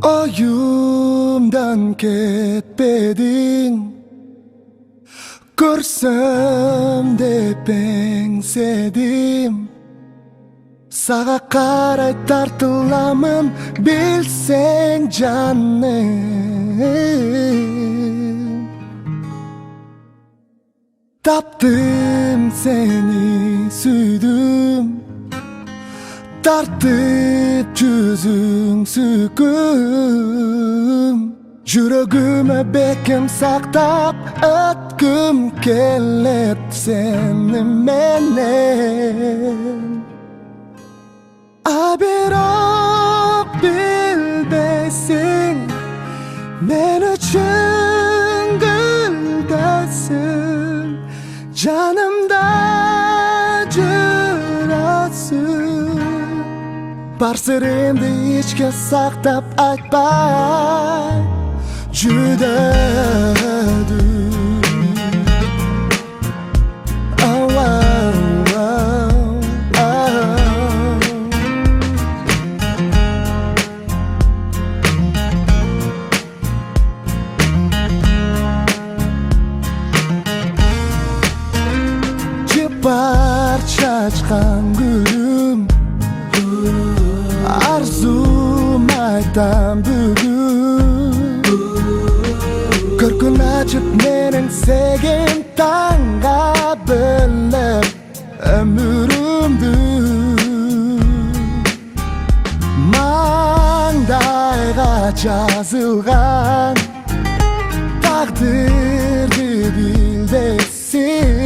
Oyumdan ketmedin, görsem dep eңседim. Sağa qaray tartılamın, bilsen canım. Taptım seni, süydüm, tartıp жүзүң süküm. Жүрөгүмө бекем сактап, өткүм келет сени менен. Бирок билбейсиң, мен үчүн гүлдөсүң, жанымда жүрөсүң. Бар сырымды ичке сактап айтпай жүдөдүм. Parça açkan gülüm, arzum aytam bugün. Körkün açıp menin sevgim tanga bölüp ömürümdü. Mangdayga жазылган takdirdi bilbeysiң.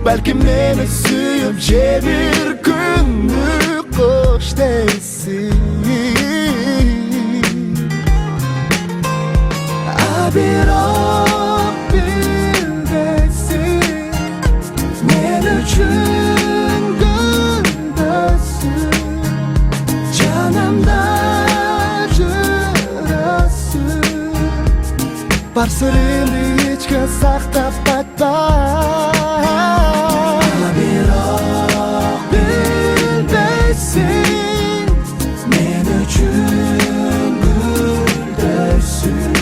Belki meni suyup je bir күндү koş deysin. Bирок bilbeysiň, men үчүн gülдөсүң, жанымда жүрөсүң. Бар сырымды ичке сактап айтпай. Бирок билбейсиң, мен үчүн гүлдөсүң,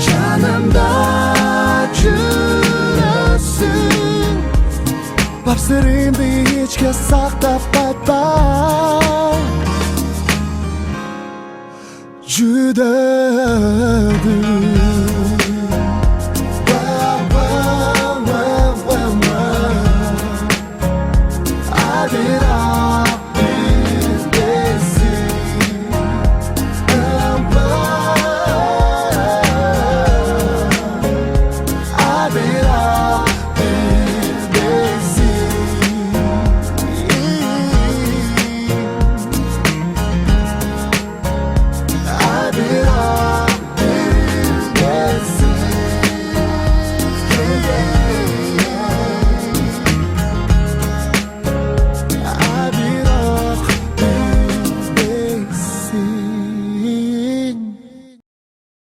жанымда жүрөсүң. Бар сырымды ичке сактап айтпай жүдөсүң.